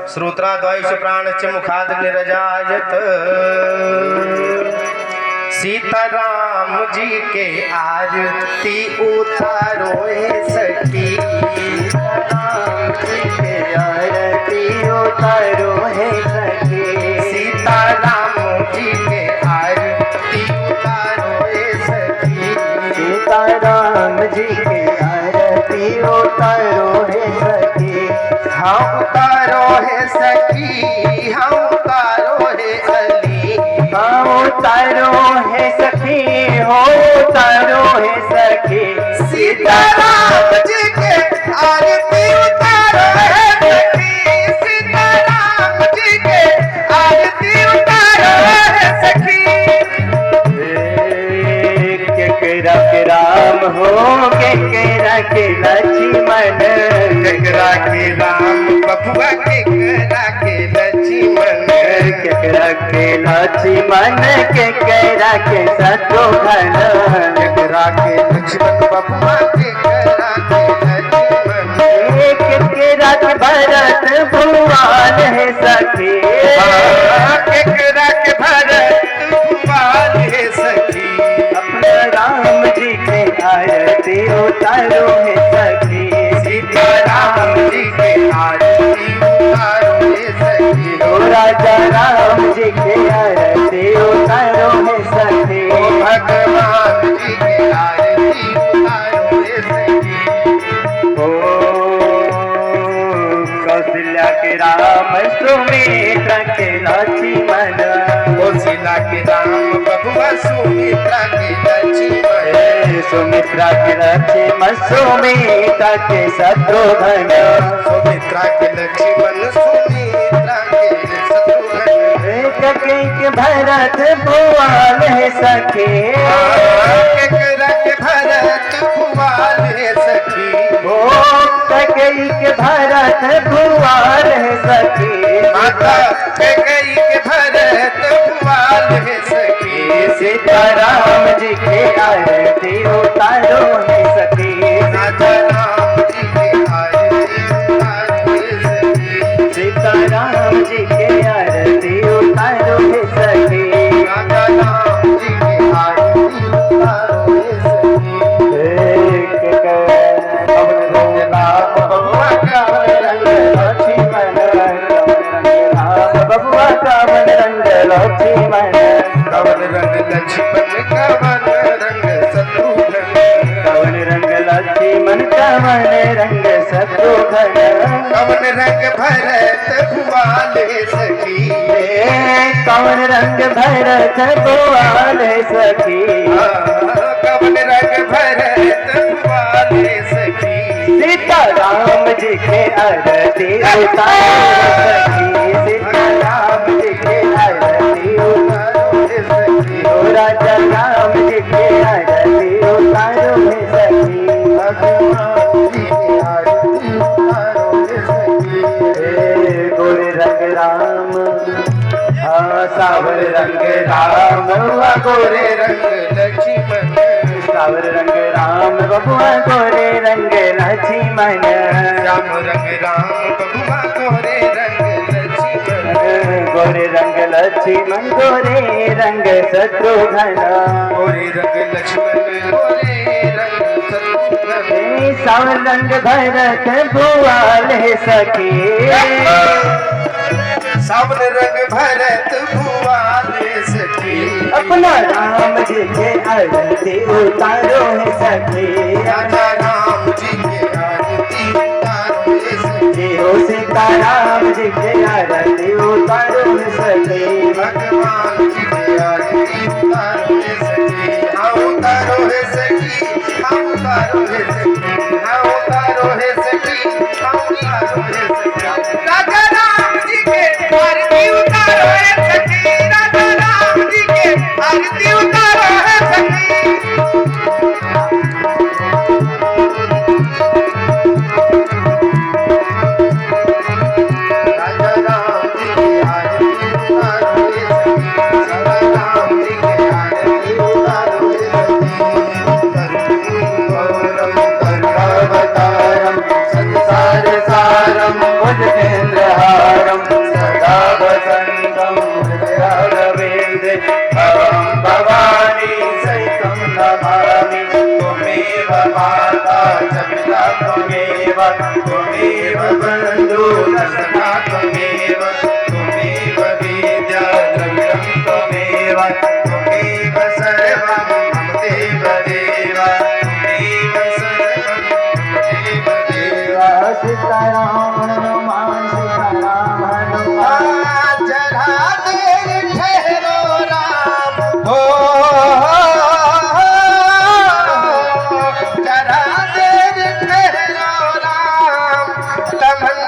श्रोत्राद्वैष प्राणश्च मुखादग्निरजायत। सीताराम जी के आरती उतारो हे सखी, सीताराम जी के आरती उतारो हे सखी, सीताराम जी के आरती उतारो हे सखी, सीताराम जी के आरती उतारो हे सखी। हाँ उतारो हे सखी, हाँ उतारो हे अली, हाँ उतारो है सखी, हो उतारो है सखी, सीताराम जी के आरती उतारो है सखी, सीताराम जी के आरती उतारो है सखी। केकरा के राम हो, केकरा के लक्ष्मण, केकरा के राम बबुआ, केकरा के लक्ष्मण, केकरा के लक्ष्मण, केकरा के शत्रुघ्न, केकरा के लक्ष्मण बबुआ, केकरा के लक्ष्मण, केकरा के भरत भुवन है सखी, केकरा के भरत भुवन है सखी। अपने राम जी के आरती उतारो है सखी, सीताराम जी के आरती उतारो हे सखी, ओ राजा राम जी के आरती उतारो है सखी, ओ भगवान जी के आरती उतारो हे सखी। ओ कौशल्या के राम, सुमित्रा के लक्ष्मण, कौशल्या के राम बबुआ, सुमित्रा के लक्ष्मण, सुमित्रा के लक्ष्मण, सुमित्रा के शत्रुघ्न, सुमित्रा के लक्ष्मण, सुमित्रा के शत्रुघ्न, केकरा के भरत भुवन है सखी, केकरा के भरत भुवन है सखी, ओ केकई के भरत भुवन है सखी, माता केकई के भरत भुवन है सखी। सीताराम जी के आरती उतारो है सखी, राजा राम जी के आरती उतारो हे सखी, सीताराम जी के आरती उतारो है सखी, राजा राम जी के आरती उतारो हे सखी। बबुआ का रंग लक्ष्मण, राम बबुआ का रंग लक्ष्मण, कवन रंग लक्ष्मण, कवन रंग शत्रुघ्न, कवन रंग लक्ष्मण, कवन रंग शत्रुघ्न, कवन रंग भरत भुवन हे सखी, कवन रंग भरत भुवन है सखी, कवन रंग भरत भुवन हे सखी। सीताराम जी के आरती उतारो सखी, सीताराम जी के आरती उतारो है सखी, ओ राजा राम जी के आरती उतारो है सखी, भगवान जी के आरती उतारो हे सखी। गोरे रंग राम, सावर रंग राम, गोरे रंग लक्ष्मण, सावर रंग राम बबुआ, गोरे रंग लक्ष्मण, श्याम रंग राम बबुआ, गोरे रंग लक्ष्मण, गोरे रंग लक्ष्मण, गोरे रंग शत्रुघ्न, गोरे रंग लक्ष्मण, गोरे रंग शत्रुघ्न, सावर रंग भरत भुवन है सखी, सावन रंग भरत भुवन हे सखी, अपना राम जी के आरती उतारो है सखी, राजा राम जी के आरती उतारो हे सखी, ओ सीताराम जी के आरती उतारो है सखी, भगवान जी के आरती उतारो हे सखी, हाँ उतारो हे सखी, हाँ उतारो हे सखी, हाँ उतारो हे सखी, हाँ उतारो हे सखी। राजा राम जी के आरती उतारो हे सखी, राजा राम जी के आरती उतारो हे सखी। राजा राम जी के आरती उतारो हे सखी, राजा राम जी के आरती उतारो हे सखी। करुणावतारम संसार सारम भुजगे हमको